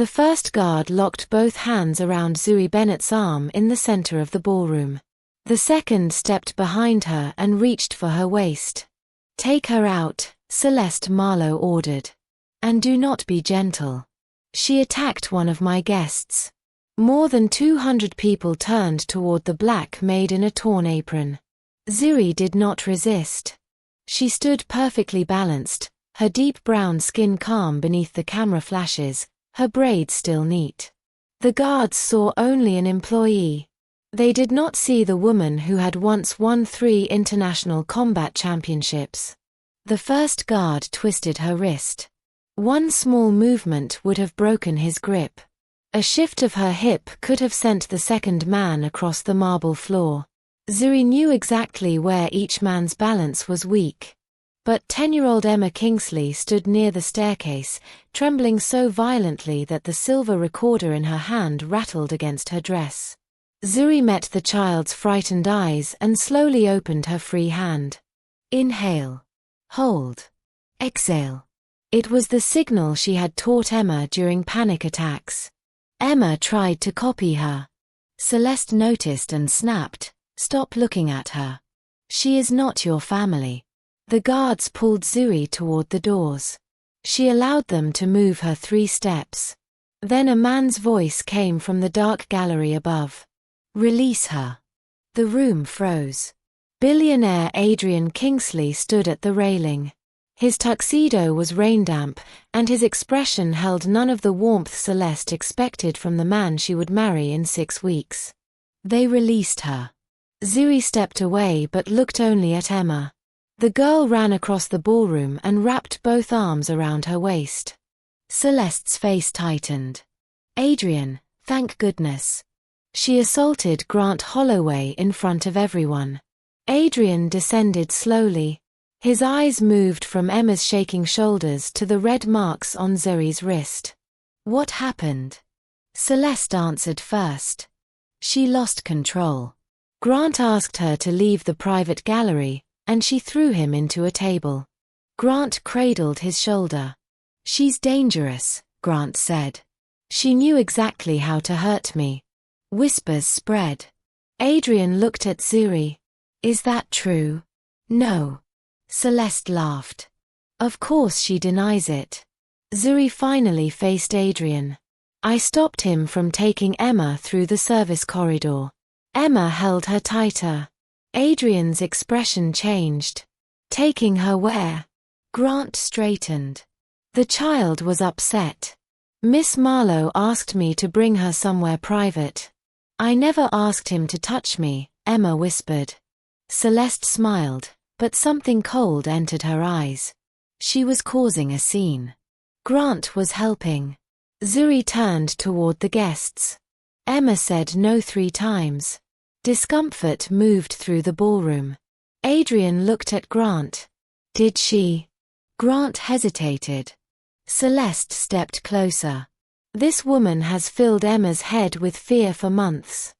The first guard locked both hands around Zuri Bennett's arm in the center of the ballroom. The second stepped behind her and reached for her waist. "Take her out," Celeste Marlowe ordered. "And do not be gentle. She attacked one of my guests." More than 200 people turned toward the black maid in a torn apron. Zuri did not resist. She stood perfectly balanced, her deep brown skin calm beneath the camera flashes, her braids still neat. The guards saw only an employee. They did not see the woman who had once won 3 international combat championships. The first guard twisted her wrist. One small movement would have broken his grip. A shift of her hip could have sent the second man across the marble floor. Zuri knew exactly where each man's balance was weak. But 10-year-old Emma Kingsley stood near the staircase, trembling so violently that the silver recorder in her hand rattled against her dress. Zuri met the child's frightened eyes and slowly opened her free hand. Inhale. Hold. Exhale. It was the signal she had taught Emma during panic attacks. Emma tried to copy her. Celeste noticed and snapped, "Stop looking at her. She is not your family." The guards pulled Zuri toward the doors. She allowed them to move her 3 steps. Then a man's voice came from the dark gallery above. "Release her." The room froze. Billionaire Adrian Kingsley stood at the railing. His tuxedo was raindamp, and his expression held none of the warmth Celeste expected from the man she would marry in 6 weeks. They released her. Zuri stepped away but looked only at Emma. The girl ran across the ballroom and wrapped both arms around her waist. Celeste's face tightened. "Adrian, thank goodness." She assaulted Grant Holloway in front of everyone. Adrian descended slowly. His eyes moved from Emma's shaking shoulders to the red marks on Zuri's wrist. "What happened?" Celeste answered first. "She lost control. Grant asked her to leave the private gallery, and she threw him into a table." Grant cradled his shoulder. "She's dangerous," Grant said. "She knew exactly how to hurt me." Whispers spread. Adrian looked at Zuri. "Is that true?" "No." Celeste laughed. "Of course she denies it." Zuri finally faced Adrian. "I stopped him from taking Emma through the service corridor." Emma held her tighter. Adrian's expression changed. "Taking her where?" Grant straightened. The child was upset. "Miss Marlowe asked me to bring her somewhere private." "I never asked him to touch me," Emma whispered. Celeste smiled, but something cold entered her eyes. She was causing a scene. Grant was helping. Zuri turned toward the guests. Emma said no 3 times. Discomfort moved through the ballroom. Adrian looked at Grant. "Did she?" Grant hesitated. Celeste stepped closer. "This woman has filled Emma's head with fear for months.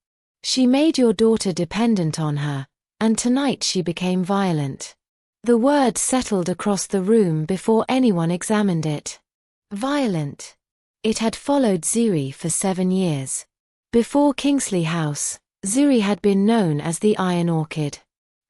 She made your daughter dependent on her, and tonight she became violent." The word settled across the room before anyone examined it. Violent. It had followed Zuri for 7 years. Before Kingsley House, Zuri had been known as the Iron Orchid.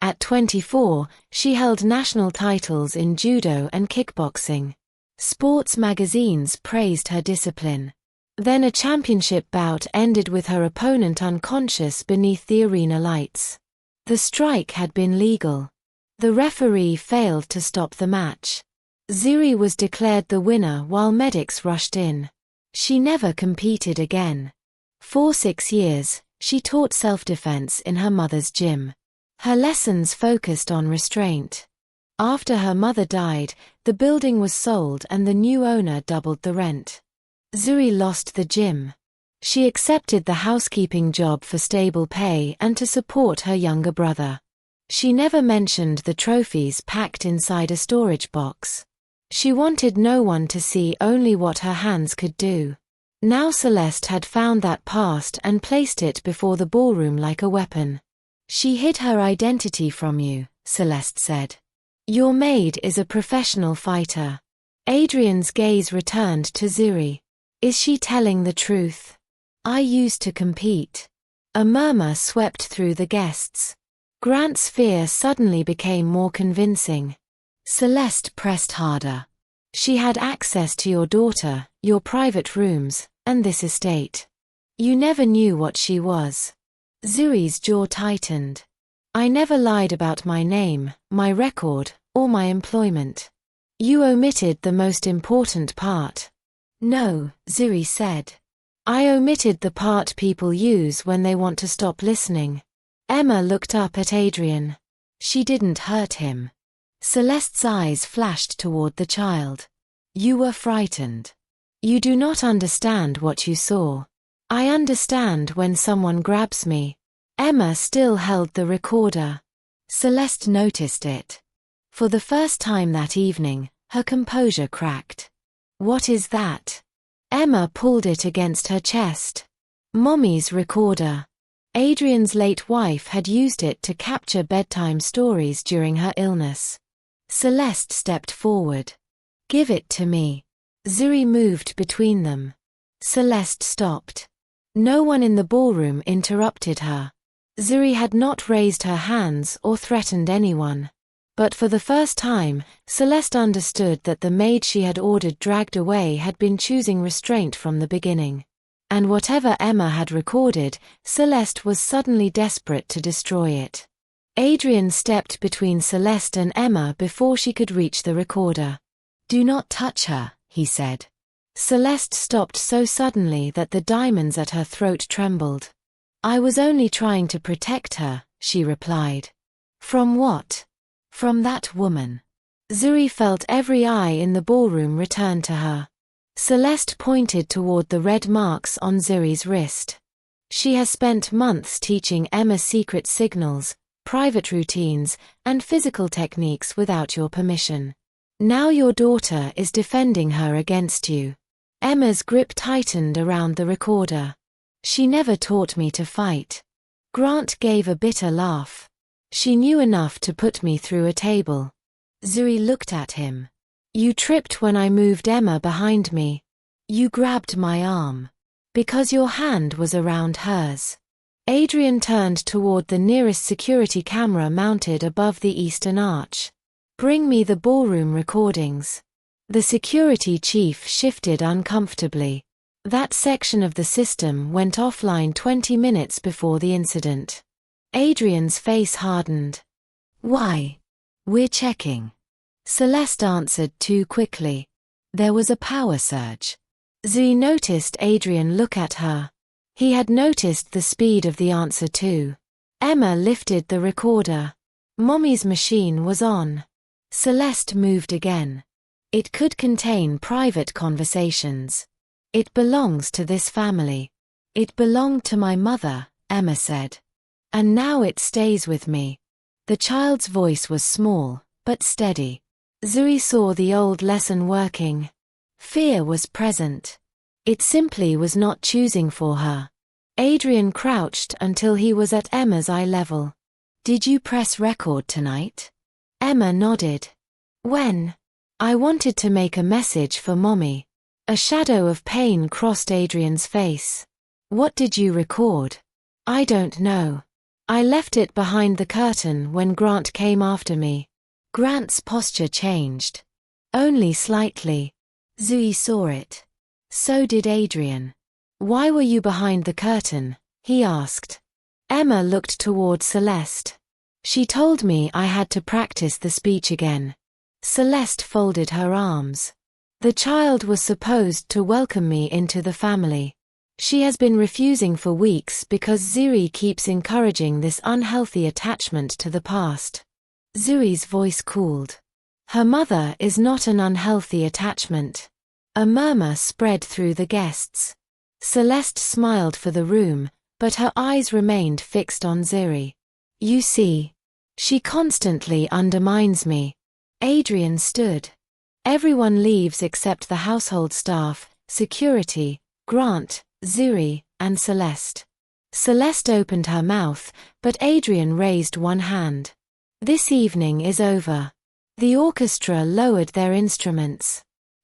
At 24, she held national titles in judo and kickboxing. Sports magazines praised her discipline. Then a championship bout ended with her opponent unconscious beneath the arena lights. The strike had been legal. The referee failed to stop the match. Zuri was declared the winner while medics rushed in. She never competed again. For 6 years, she taught self-defense in her mother's gym. Her lessons focused on restraint. After her mother died, the building was sold and the new owner doubled the rent. Zuri lost the gym. She accepted the housekeeping job for stable pay and to support her younger brother. She never mentioned the trophies packed inside a storage box. She wanted no one to see only what her hands could do. Now Celeste had found that past and placed it before the ballroom like a weapon. "She hid her identity from you," Celeste said. "Your maid is a professional fighter." Adrian's gaze returned to Zuri. Is she telling the truth? I used to compete. A murmur swept through the guests. Grant's fear suddenly became more convincing. Celeste pressed harder. She had access to your daughter, your private rooms, and this estate. You never knew what she was. Zuri's jaw tightened. I never lied about my name, my record, or my employment. You omitted the most important part. No, Zuri said. I omitted the part people use when they want to stop listening. Emma looked up at Adrian. She didn't hurt him. Celeste's eyes flashed toward the child. You were frightened. You do not understand what you saw. I understand when someone grabs me. Emma still held the recorder. Celeste noticed it. For the first time that evening, her composure cracked. What is that? Emma pulled it against her chest. Mommy's recorder. Adrian's late wife had used it to capture bedtime stories during her illness. Celeste stepped forward. Give it to me. Zuri moved between them. Celeste stopped. No one in the ballroom interrupted her. Zuri had not raised her hands or threatened anyone. But for the first time, Celeste understood that the maid she had ordered dragged away had been choosing restraint from the beginning. And whatever Emma had recorded, Celeste was suddenly desperate to destroy it. Adrian stepped between Celeste and Emma before she could reach the recorder. Do not touch her, he said. Celeste stopped so suddenly that the diamonds at her throat trembled. I was only trying to protect her, she replied. From what? From that woman. Zuri felt every eye in the ballroom return to her. Celeste pointed toward the red marks on Zuri's wrist. She has spent months teaching Emma secret signals, private routines, and physical techniques without your permission. Now your daughter is defending her against you. Emma's grip tightened around the recorder. She never taught me to fight. Grant gave a bitter laugh. She knew enough to put me through a table. Zuri looked at him. You tripped when I moved Emma behind me. You grabbed my arm. Because your hand was around hers. Adrian turned toward the nearest security camera mounted above the eastern arch. Bring me the ballroom recordings. The security chief shifted uncomfortably. That section of the system went offline 20 minutes before the incident. Adrian's face hardened. Why? We're checking. Celeste answered too quickly. There was a power surge. Zuri noticed Adrian look at her. He had noticed the speed of the answer too. Emma lifted the recorder. Mommy's machine was on. Celeste moved again. It could contain private conversations. It belongs to this family. It belonged to my mother, Emma said. And now it stays with me. The child's voice was small, but steady. Zuri saw the old lesson working. Fear was present. It simply was not choosing for her. Adrian crouched until he was at Emma's eye level. Did you press record tonight? Emma nodded. When? I wanted to make a message for Mommy. A shadow of pain crossed Adrian's face. What did you record? I don't know. I left it behind the curtain when Grant came after me. Grant's posture changed. Only slightly. Zuri saw it. So did Adrian. Why were you behind the curtain? He asked. Emma looked toward Celeste. She told me I had to practice the speech again. Celeste folded her arms. The child was supposed to welcome me into the family. She has been refusing for weeks because Zuri keeps encouraging this unhealthy attachment to the past. Zuri's voice cooled. Her mother is not an unhealthy attachment. A murmur spread through the guests. Celeste smiled for the room, but her eyes remained fixed on Zuri. You see. She constantly undermines me. Adrian stood. Everyone leaves except the household staff, security, Grant, Zuri, and Celeste. Celeste opened her mouth, but Adrian raised one hand. This evening is over. The orchestra lowered their instruments.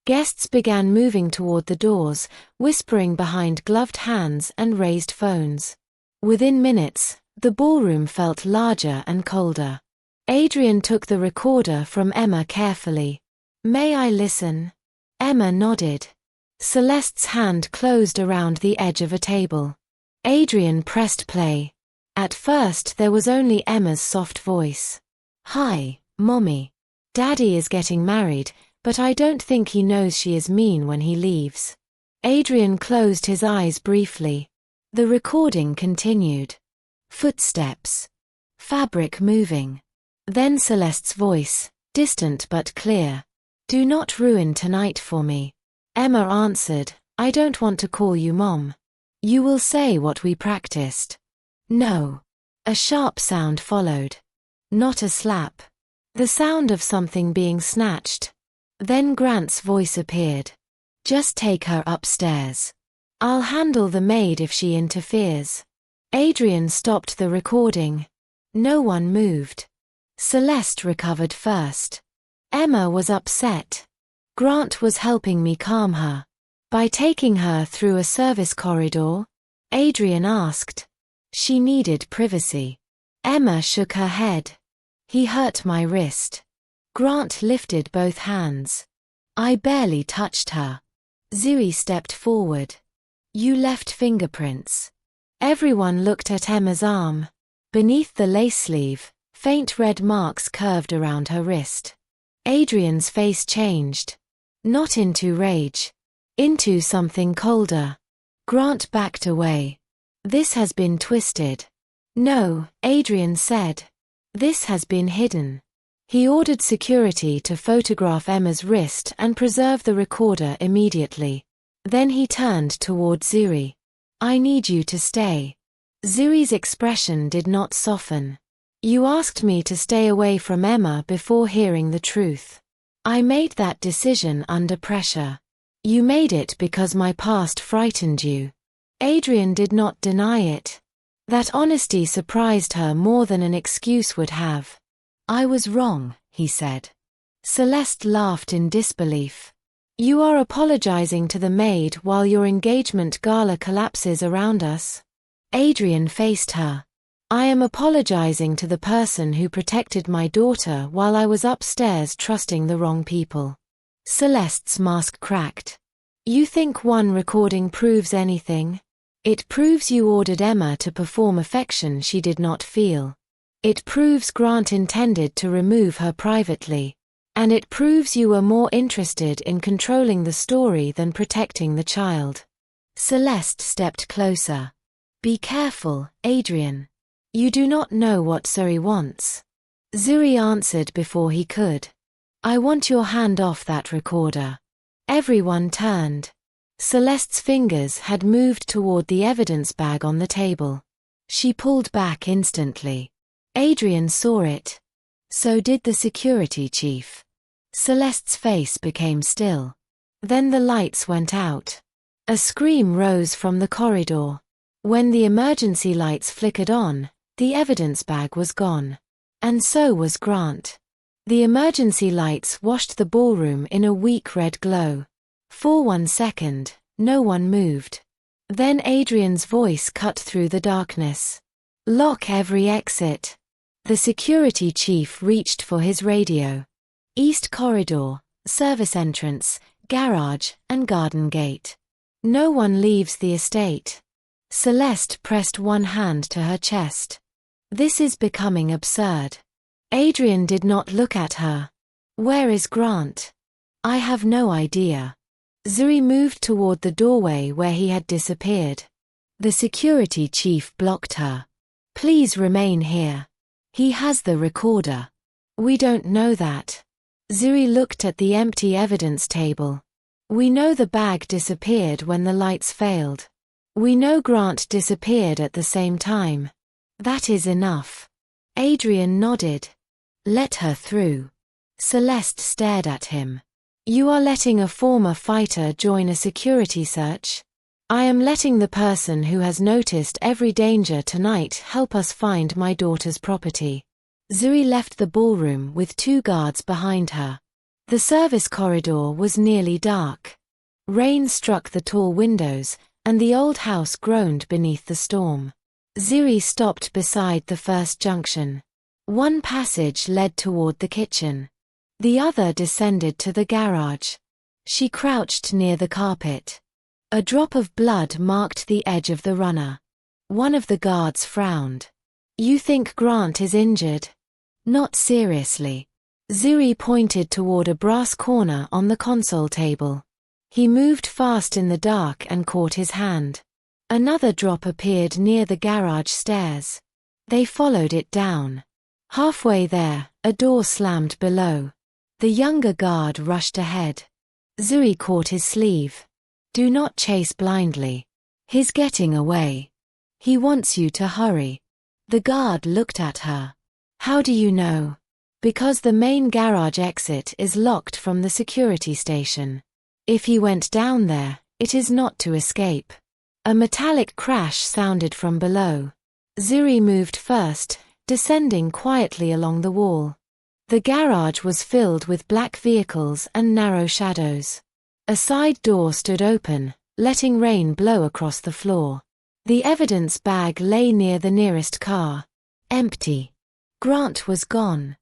Guests began moving toward the doors, whispering behind gloved hands and raised phones. Within minutes, the ballroom felt larger and colder. Adrian took the recorder from Emma carefully. "May I listen?" Emma nodded. Celeste's hand closed around the edge of a table. Adrian pressed play. At first there was only Emma's soft voice. "Hi, Mommy. Daddy is getting married, but I don't think he knows she is mean when he leaves." Adrian closed his eyes briefly. The recording continued. Footsteps. Fabric moving. Then Celeste's voice, distant but clear. "Do not ruin tonight for me." Emma answered, "I don't want to call you Mom. You will say what we practiced." "No." A sharp sound followed. Not a slap. The sound of something being snatched. Then Grant's voice appeared. "Just take her upstairs. I'll handle the maid if she interferes." Adrian stopped the recording. No one moved. Celeste recovered first. Emma was upset. Grant was helping me calm her. "By taking her through a service corridor?" Adrian asked. She needed privacy. Emma shook her head. "He hurt my wrist." Grant lifted both hands. "I barely touched her." Zuri stepped forward. "You left fingerprints." Everyone looked at Emma's arm. Beneath the lace sleeve, faint red marks curved around her wrist. Adrian's face changed. Not into rage. Into something colder. Grant backed away. "This has been twisted." "No," Adrian said. "This has been hidden." He ordered security to photograph Emma's wrist and preserve the recorder immediately. Then he turned toward Zuri. "I need you to stay." Zuri's expression did not soften. "You asked me to stay away from Emma before hearing the truth. I made that decision under pressure. You made it because my past frightened you." Adrian did not deny it. That honesty surprised her more than an excuse would have. "I was wrong," he said. Celeste laughed in disbelief. "You are apologizing to the maid while your engagement gala collapses around us?" Adrian faced her. "I am apologizing to the person who protected my daughter while I was upstairs trusting the wrong people." Celeste's mask cracked. "You think one recording proves anything? It proves you ordered Emma to perform affection she did not feel. It proves Grant intended to remove her privately. And it proves you were more interested in controlling the story than protecting the child." Celeste stepped closer. "Be careful, Adrian. You do not know what Zuri wants." Zuri answered before he could. "I want your hand off that recorder." Everyone turned. Celeste's fingers had moved toward the evidence bag on the table. She pulled back instantly. Adrian saw it. So did the security chief. Celeste's face became still. Then the lights went out. A scream rose from the corridor. When the emergency lights flickered on, the evidence bag was gone. And so was Grant. The emergency lights washed the ballroom in a weak red glow. For 1 second, no one moved. Then Adrian's voice cut through the darkness. "Lock every exit." The security chief reached for his radio. "East corridor, service entrance, garage, and garden gate. No one leaves the estate." Celeste pressed one hand to her chest. "This is becoming absurd." Adrian did not look at her. "Where is Grant?" "I have no idea." Zuri moved toward the doorway where he had disappeared. The security chief blocked her. "Please remain here. He has the recorder." "We don't know that." Zuri looked at the empty evidence table. "We know the bag disappeared when the lights failed. We know Grant disappeared at the same time. That is enough." Adrian nodded. "Let her through." Celeste stared at him. "You are letting a former fighter join a security search?" "I am letting the person who has noticed every danger tonight help us find my daughter's property." Zuri left the ballroom with 2 guards behind her. The service corridor was nearly dark. Rain struck the tall windows, and the old house groaned beneath the storm. Zuri stopped beside the first junction. One passage led toward the kitchen. The other descended to the garage. She crouched near the carpet. A drop of blood marked the edge of the runner. One of the guards frowned. "You think Grant is injured?" "Not seriously." Zuri pointed toward a brass corner on the console table. He moved fast in the dark and caught his hand. Another drop appeared near the garage stairs. They followed it down. Halfway there, a door slammed below. The younger guard rushed ahead. Zuri caught his sleeve. "Do not chase blindly. He's getting away. He wants you to hurry." The guard looked at her. "How do you know?" "Because the main garage exit is locked from the security station. If he went down there, it is not to escape." A metallic crash sounded from below. Zuri moved first, descending quietly along the wall. The garage was filled with black vehicles and narrow shadows. A side door stood open, letting rain blow across the floor. The evidence bag lay near the nearest car. Empty. Grant was gone.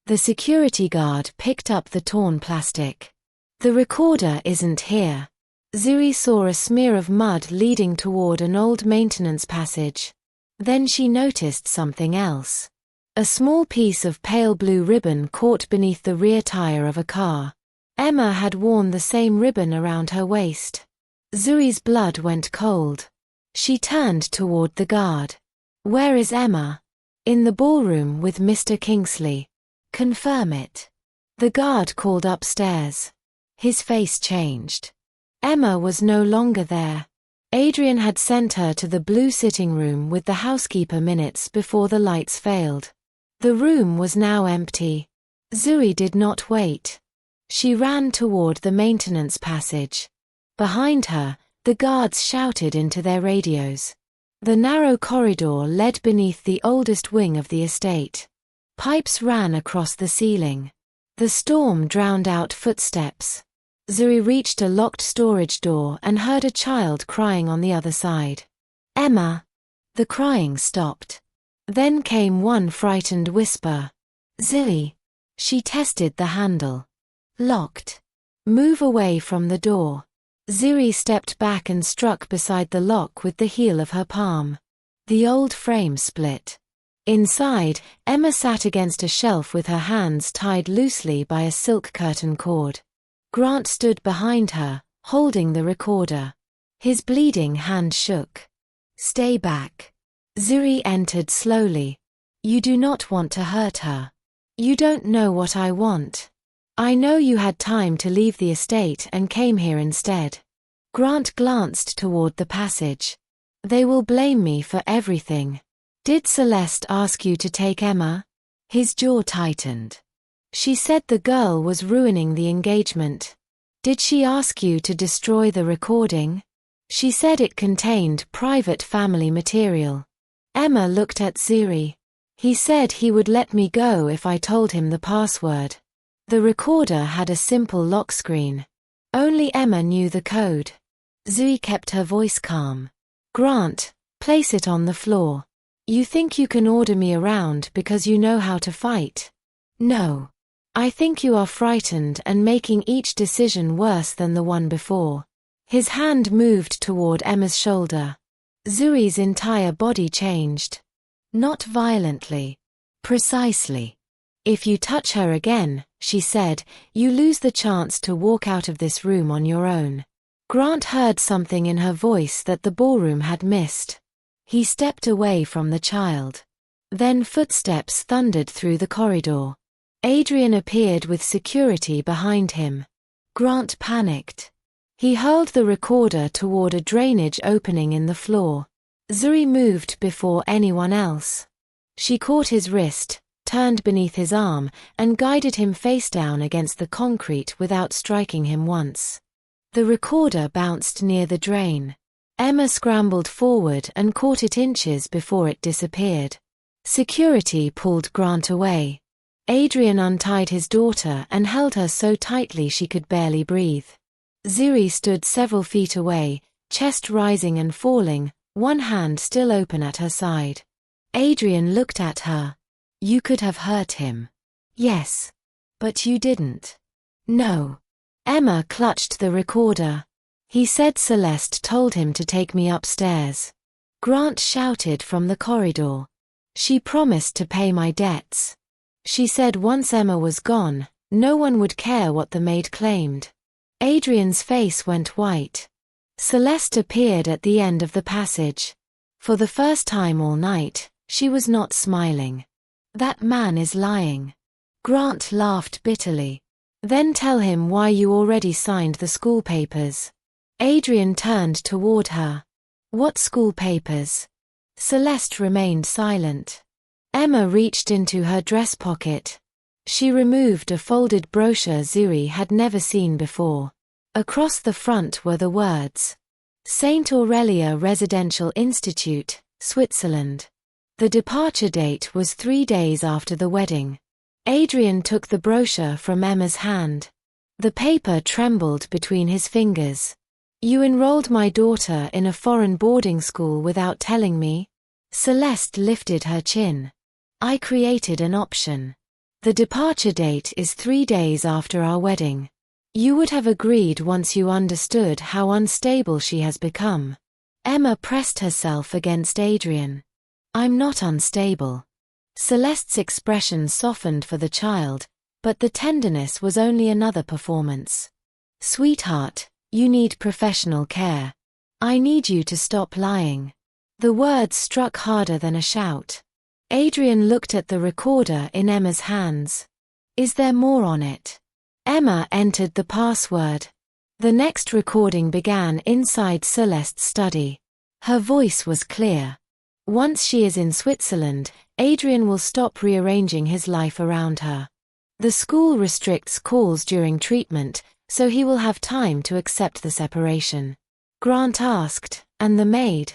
The security guard picked up the torn plastic. "The recorder isn't here." Zuri saw a smear of mud leading toward an old maintenance passage. Then she noticed something else. A small piece of pale blue ribbon caught beneath the rear tire of a car. Emma had worn the same ribbon around her waist. Zuri's blood went cold. She turned toward the guard. "Where is Emma?" "In the ballroom with Mr. Kingsley." "Confirm it." The guard called upstairs. His face changed. Emma was no longer there. Adrian had sent her to the blue sitting room with the housekeeper minutes before the lights failed. The room was now empty. Zuri did not wait. She ran toward the maintenance passage. Behind her, the guards shouted into their radios. The narrow corridor led beneath the oldest wing of the estate. Pipes ran across the ceiling. The storm drowned out footsteps. Zuri reached a locked storage door and heard a child crying on the other side. "Emma!" The crying stopped. Then came one frightened whisper. "Zuri!" She tested the handle. Locked. "Move away from the door." Zuri stepped back and struck beside the lock with the heel of her palm. The old frame split. Inside, Emma sat against a shelf with her hands tied loosely by a silk curtain cord. Grant stood behind her, holding the recorder. His bleeding hand shook. "Stay back." Zuri entered slowly. "You do not want to hurt her." "You don't know what I want. I know you had time to leave the estate and came here instead." Grant glanced toward the passage. "They will blame me for everything." "Did Celeste ask you to take Emma?" His jaw tightened. "She said the girl was ruining the engagement." "Did she ask you to destroy the recording?" "She said it contained private family material." Emma looked at Zuri. "He said he would let me go if I told him the password." The recorder had a simple lock screen. Only Emma knew the code. Zuri kept her voice calm. "Grant, place it on the floor. You think you can order me around because you know how to fight? No. I think you are frightened and making each decision worse than the one before." His hand moved toward Emma's shoulder. Zuri's entire body changed. "Not violently. Precisely. If you touch her again," she said, "you lose the chance to walk out of this room on your own." Grant heard something in her voice that the ballroom had missed. He stepped away from the child. Then footsteps thundered through the corridor. Adrian appeared with security behind him. Grant panicked. He hurled the recorder toward a drainage opening in the floor. Zuri moved before anyone else. She caught his wrist, turned beneath his arm, and guided him face down against the concrete without striking him once. The recorder bounced near the drain. Emma scrambled forward and caught it inches before it disappeared. Security pulled Grant away. Adrian untied his daughter and held her so tightly she could barely breathe. Zuri stood several feet away, chest rising and falling, one hand still open at her side. Adrian looked at her. You could have hurt him. Yes. But you didn't. No. Emma clutched the recorder. He said Celeste told him to take me upstairs. Grant shouted from the corridor. She promised to pay my debts. She said once Emma was gone, no one would care what the maid claimed. Adrian's face went white. Celeste appeared at the end of the passage. For the first time all night, she was not smiling. That man is lying. Grant laughed bitterly. Then tell him why you already signed the school papers. Adrian turned toward her. What school papers? Celeste remained silent. Emma reached into her dress pocket. She removed a folded brochure Zuri had never seen before. Across the front were the words, St. Aurelia Residential Institute, Switzerland. The departure date was 3 days after the wedding. Adrian took the brochure from Emma's hand. The paper trembled between his fingers. You enrolled my daughter in a foreign boarding school without telling me? Celeste lifted her chin. I created an option. The departure date is 3 days after our wedding. You would have agreed once you understood how unstable she has become. Emma pressed herself against Adrian. I'm not unstable. Celeste's expression softened for the child, but the tenderness was only another performance. Sweetheart, you need professional care. I need you to stop lying. The words struck harder than a shout. Adrian looked at the recorder in Emma's hands. Is there more on it? Emma entered the password. The next recording began inside Celeste's study. Her voice was clear. Once she is in Switzerland, Adrian will stop rearranging his life around her. The school restricts calls during treatment, so he will have time to accept the separation. Grant asked, and the maid?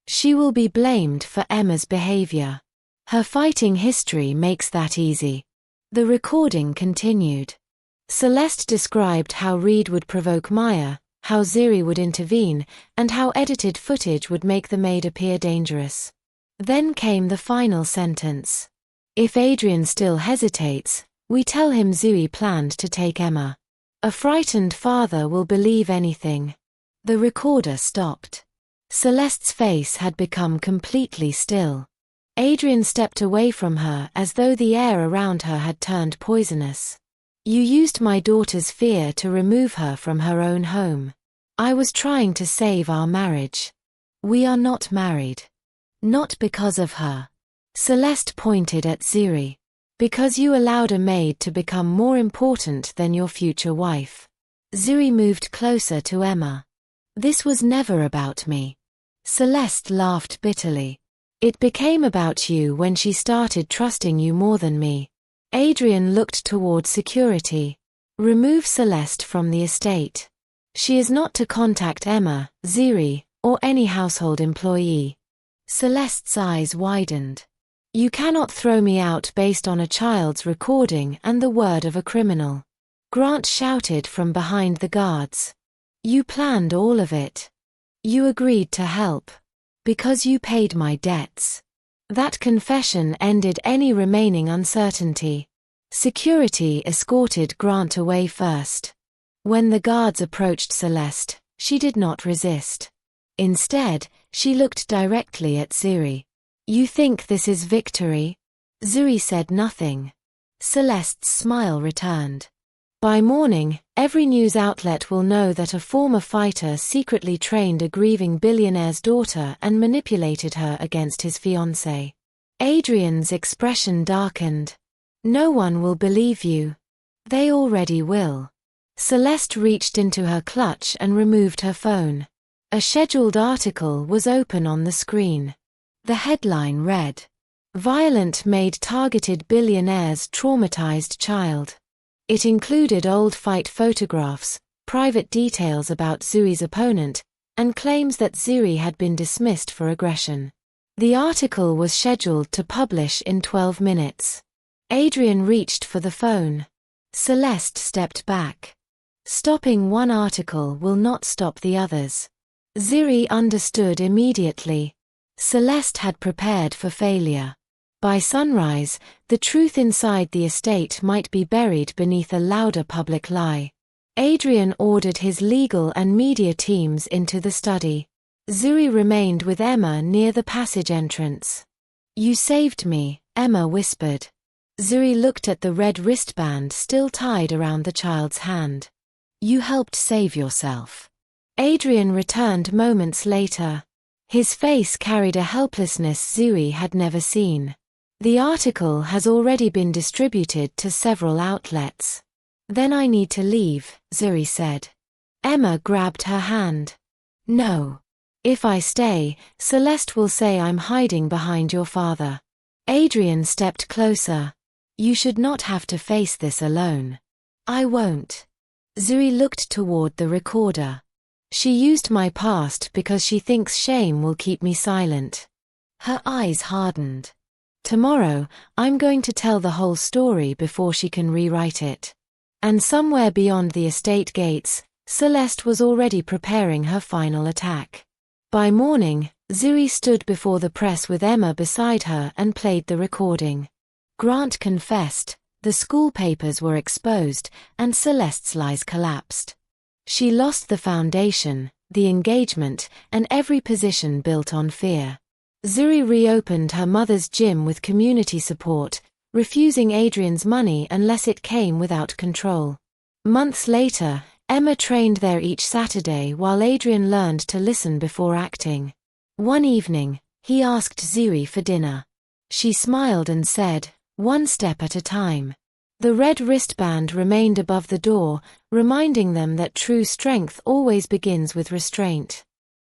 She will be blamed for Emma's behavior. Her fighting history makes that easy. The recording continued. Celeste described how Reed would provoke Maya, how Zuri would intervene, and how edited footage would make the maid appear dangerous. Then came the final sentence. If Adrian still hesitates, we tell him Zuri planned to take Emma. A frightened father will believe anything. The recorder stopped. Celeste's face had become completely still. Adrian stepped away from her as though the air around her had turned poisonous. You used my daughter's fear to remove her from her own home. I was trying to save our marriage. We are not married. Not because of her. Celeste pointed at Zuri. Because you allowed a maid to become more important than your future wife. Zuri moved closer to Emma. This was never about me. Celeste laughed bitterly. It became about you when she started trusting you more than me. Adrian looked toward security. Remove Celeste from the estate. She is not to contact Emma, Zuri, or any household employee. Celeste's eyes widened. You cannot throw me out based on a child's recording and the word of a criminal. Grant shouted from behind the guards. You planned all of it. You agreed to help. Because you paid my debts. That confession ended any remaining uncertainty. Security escorted Grant away first. When the guards approached Celeste, she did not resist. Instead, she looked directly at Zuri. You think this is victory? Zuri said nothing. Celeste's smile returned. By morning, every news outlet will know that a former fighter secretly trained a grieving billionaire's daughter and manipulated her against his fiancée. Adrian's expression darkened. No one will believe you. They already will. Celeste reached into her clutch and removed her phone. A scheduled article was open on the screen. The headline read, Violent Maid Targeted Billionaire's Traumatized Child. It included old fight photographs, private details about Zuri's opponent, and claims that Zuri had been dismissed for aggression. The article was scheduled to publish in 12 minutes. Adrian reached for the phone. Celeste stepped back. Stopping one article will not stop the others. Zuri understood immediately. Celeste had prepared for failure. By sunrise, the truth inside the estate might be buried beneath a louder public lie. Adrian ordered his legal and media teams into the study. Zuri remained with Emma near the passage entrance. "You saved me," Emma whispered. Zuri looked at the red wristband still tied around the child's hand. "You helped save yourself." Adrian returned moments later. His face carried a helplessness Zuri had never seen. "The article has already been distributed to several outlets." "Then I need to leave," Zuri said. Emma grabbed her hand. "No. If I stay, Celeste will say I'm hiding behind your father." Adrian stepped closer. "You should not have to face this alone." "I won't." Zuri looked toward the recorder. "She used my past because she thinks shame will keep me silent." Her eyes hardened. "Tomorrow, I'm going to tell the whole story before she can rewrite it." And somewhere beyond the estate gates, Celeste was already preparing her final attack. By morning, Zuri stood before the press with Emma beside her and played the recording. Grant confessed, the school papers were exposed, and Celeste's lies collapsed. She lost the foundation, the engagement, and every position built on fear. Zuri reopened her mother's gym with community support, refusing Adrian's money unless it came without control. Months later, Emma trained there each Saturday while Adrian learned to listen before acting. One evening, he asked Zuri for dinner. She smiled and said, "One step at a time." The red wristband remained above the door, reminding them that true strength always begins with restraint.